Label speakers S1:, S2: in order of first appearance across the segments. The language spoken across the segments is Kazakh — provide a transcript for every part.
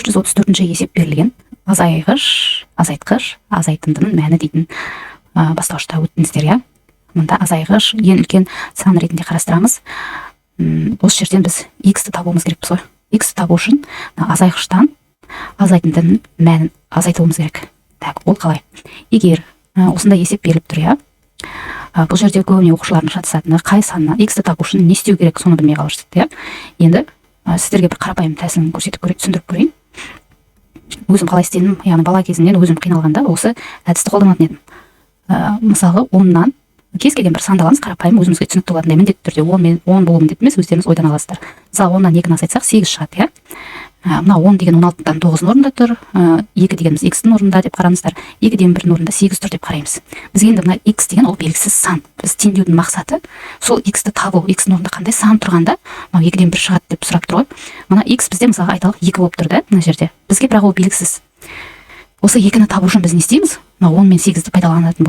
S1: 434 есеп берілген. Азайғыш, азайтқыш, азайтындының мәні дейтін бастауышта өттіңіздер, иә. Мұнда азайғыш ең үлкен сан ретінде қарастырамыз. Осы жерден біз x-ті табуымыз керекпіз ғой. X-ті табу үшін азайғыштан азайтындының мәнін азайтуымыз керек. Так, ол қалай? Егер осында есеп беріліп тұр, иә. Бұл жерде көбіне оқушылардың шатысатыны қай санына x-ті табу үшін не істеу керек, соны білмей қалып жатады, иә. Енді сіздерге бір қарапайым тәсілін түсіндіріп көрейін. Өзім қалай істедім, яғни бала кезімнен өзім қиналғанда осы әдісті қолданатын едім. Мысалы, 10-нан кез келген бір санды алыңыз, қарапайым өзіңізге түсінікті болатындай міндетті түрде 10 болуы міндетті емес, өздеріңіз ойдан аласыздар. Мысалы, 10-нан 2-ні азайтсақ 8 шығады, иә. Мына 10 деген 16-дан 9-ның орнында тұр, 2 дегеніміз x-дің орнында деп қараңыздар, 2 деген 1-дің орнында 8 тұр деп қараймыз. Бізге енді мына x деген ол белгісіз сан. Біз теңдеудің мақсаты сол x-ті табу, x-дің орнында қандай сан тұрғанда, мына 2-ден 1 шығады деп сұрап тұр ғой. Мына x бізде мысалға айталық 2 болып тұр да, мына жерде. Бізге бірақ ол белгісіз. Осы 2-ні табу үшін біз не істейміз? Мына 10 мен 8-ді пайдаланатын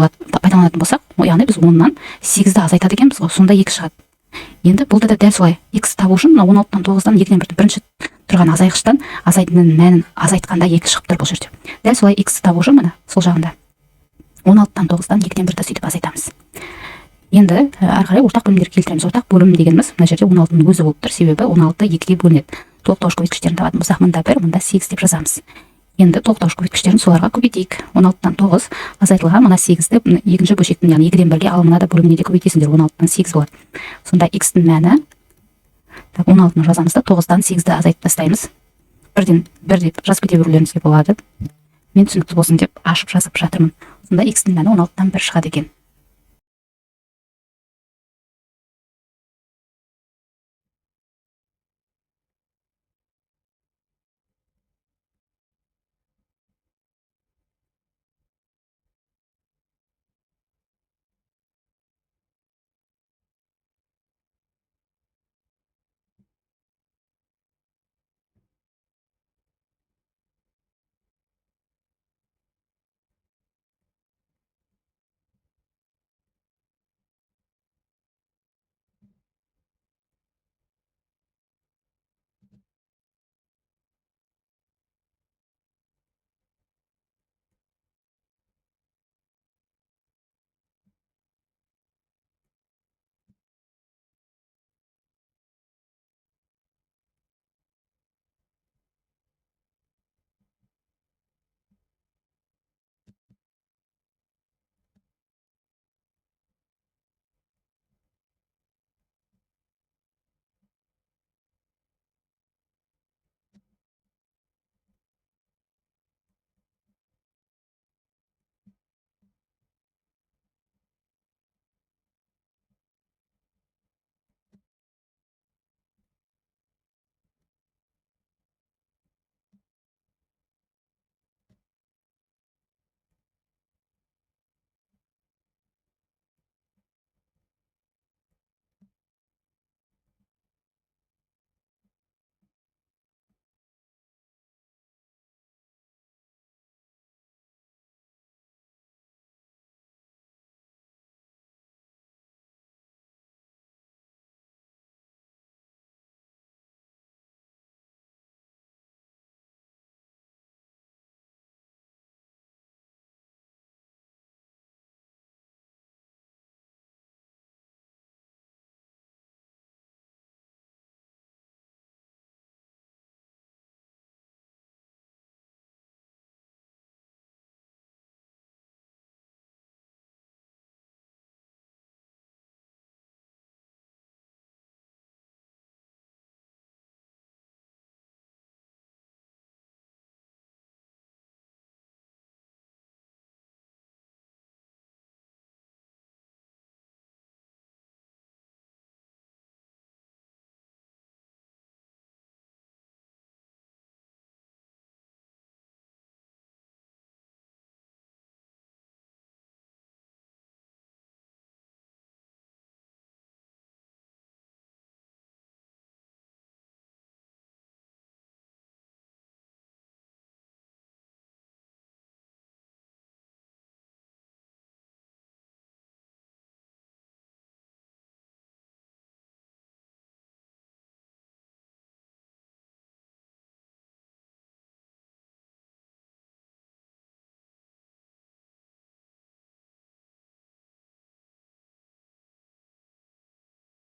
S1: болсақ, яғни біз 10-нан 8-ді азайтады екенбіз ғой, сонда 2 шығады. Енді бұл да дәл солай. X табу үшін 16-дан 9-дан 2-ден 1-ді бірінші тұрған азайғыштан азайтындының мәнін азайтқанда 2 шығып тұр бұл жерде. Дәл солай X табу үшін міне сол жағында 16-дан 9-дан 2-ден 1-ді сөйтіп азайтамыз. Енді ары қарай ортақ бөлімдерге келтіреміз. Ортақ бөлім дегеніміз мына жерде 16-ның өзі болып тұр, себебі 16 2-ге бөлінеді. Толықтауыш көбейткіштерін табатын болсақ, мында 1, мында 8 деп жазамыз. Енді толықтауыш көбейткіштерін соларға көбейтейік. 16-дан 9 азайтылған мына 8-ді екінші бөлшектің, яғни 2-ден 1-ге, ал мына да бөліміне де көбейтесіңдер, 16-дан 8 болады. Сонда x-тің мәні 16-ны жазамыз да 9-дан 8-ді азайтып тастаймыз. 1-ден 1 деп жазып кете берулеріңізге болады. Мен түсінікті болсын деп ашып жазып жатырмын. Сонда x-тің мәні 16-дан 1 шығады екен.